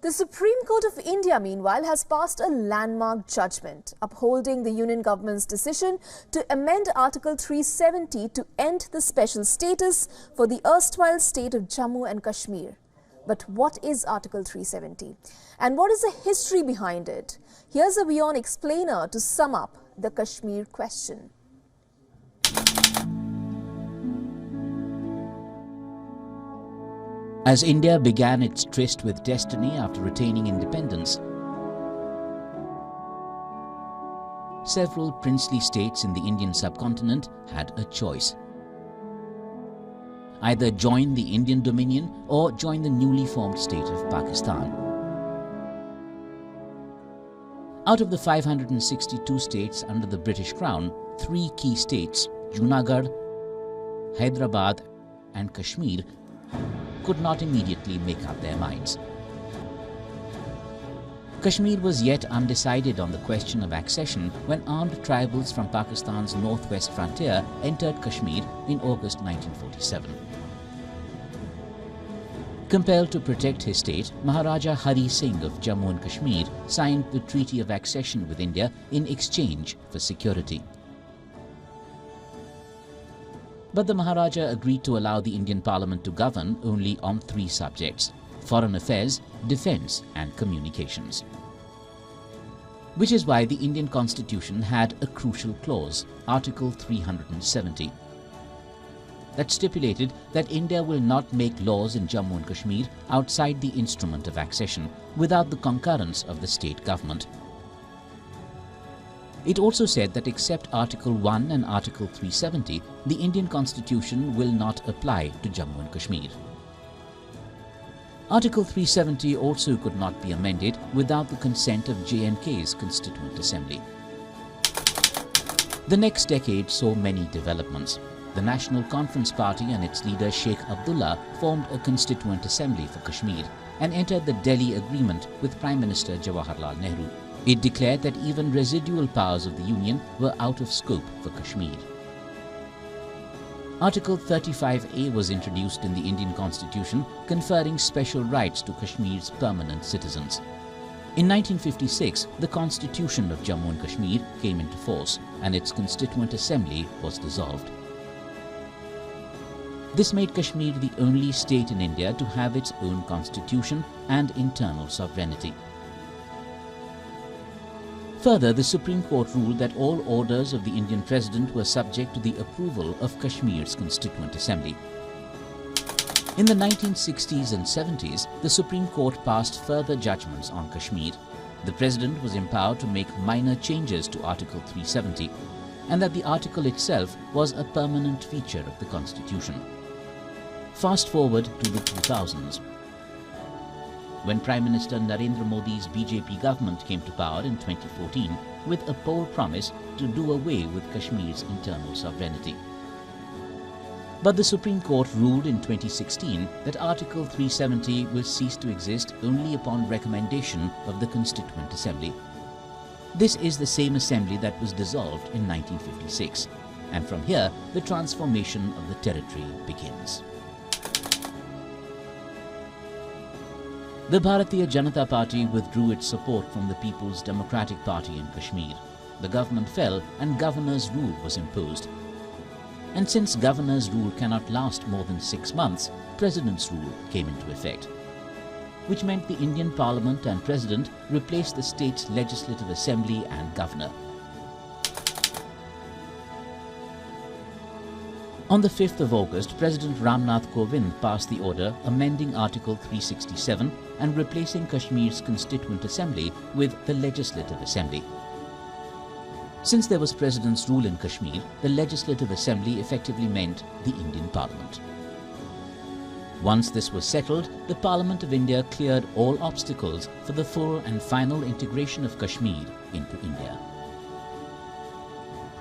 The Supreme Court of India, meanwhile, has passed a landmark judgment, upholding the Union government's decision to amend Article 370 to end the special status for the erstwhile state of Jammu and Kashmir. But what is Article 370? And what is the history behind it? Here's a WION explainer to sum up the Kashmir question. As India began its tryst with destiny after attaining independence, several princely states in the Indian subcontinent had a choice. Either join the Indian Dominion or join the newly formed state of Pakistan. Out of the 562 states under the British Crown, 3 key states, Junagadh, Hyderabad and Kashmir, could not immediately make up their minds. Kashmir was yet undecided on the question of accession when armed tribals from Pakistan's northwest frontier entered Kashmir in August 1947. Compelled to protect his state, Maharaja Hari Singh of Jammu and Kashmir signed the Treaty of Accession with India in exchange for security. But the Maharaja agreed to allow the Indian Parliament to govern only on 3 subjects: foreign affairs, defence and communications. Which is why the Indian Constitution had a crucial clause, Article 370, that stipulated that India will not make laws in Jammu and Kashmir outside the instrument of accession without the concurrence of the state government. It also said that except Article 1 and Article 370, the Indian Constitution will not apply to Jammu and Kashmir. Article 370 also could not be amended without the consent of J&K's Constituent Assembly. The next decade saw many developments. The National Conference Party and its leader Sheikh Abdullah formed a Constituent Assembly for Kashmir and entered the Delhi Agreement with Prime Minister Jawaharlal Nehru. It declared that even residual powers of the Union were out of scope for Kashmir. Article 35A was introduced in the Indian Constitution, conferring special rights to Kashmir's permanent citizens. In 1956, the Constitution of Jammu and Kashmir came into force and its Constituent Assembly was dissolved. This made Kashmir the only state in India to have its own constitution and internal sovereignty. Further, the Supreme Court ruled that all orders of the Indian President were subject to the approval of Kashmir's Constituent Assembly. In the 1960s and 70s, the Supreme Court passed further judgments on Kashmir. The President was empowered to make minor changes to Article 370, and that the article itself was a permanent feature of the Constitution. Fast forward to the 2000s. When Prime Minister Narendra Modi's BJP government came to power in 2014 with a bold promise to do away with Kashmir's internal sovereignty. But the Supreme Court ruled in 2016 that Article 370 will cease to exist only upon recommendation of the Constituent Assembly. This is the same assembly that was dissolved in 1956, and from here the transformation of the territory begins. The Bharatiya Janata Party withdrew its support from the People's Democratic Party in Kashmir. The government fell and governor's rule was imposed. And since governor's rule cannot last more than 6 months, president's rule came into effect, which meant the Indian Parliament and President replaced the state's Legislative Assembly and governor. On the 5th of August, President Ramnath Kovind passed the order amending Article 367 and replacing Kashmir's Constituent Assembly with the Legislative Assembly. Since there was President's rule in Kashmir, the Legislative Assembly effectively meant the Indian Parliament. Once this was settled, the Parliament of India cleared all obstacles for the full and final integration of Kashmir into India.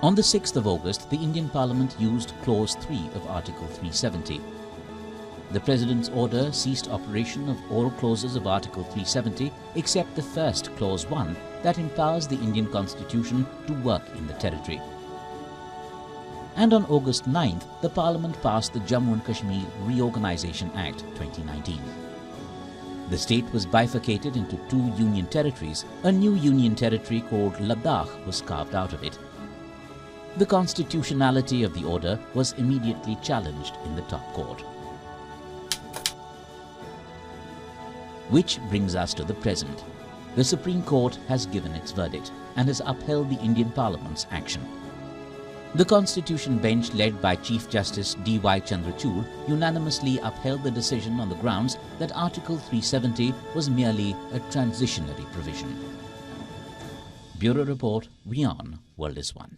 On the 6th of August, the Indian Parliament used Clause 3 of Article 370. The President's order ceased operation of all clauses of Article 370 except the first Clause 1 that empowers the Indian Constitution to work in the territory. And on August 9th, the Parliament passed the Jammu and Kashmir Reorganisation Act 2019. The state was bifurcated into 2 union territories. A new union territory called Ladakh was carved out of it. The constitutionality of the order was immediately challenged in the top court. Which brings us to the present. The Supreme Court has given its verdict and has upheld the Indian Parliament's action. The Constitution Bench, led by Chief Justice D.Y. Chandrachud, unanimously upheld the decision on the grounds that Article 370 was merely a transitionary provision. Bureau Report, WION World is One.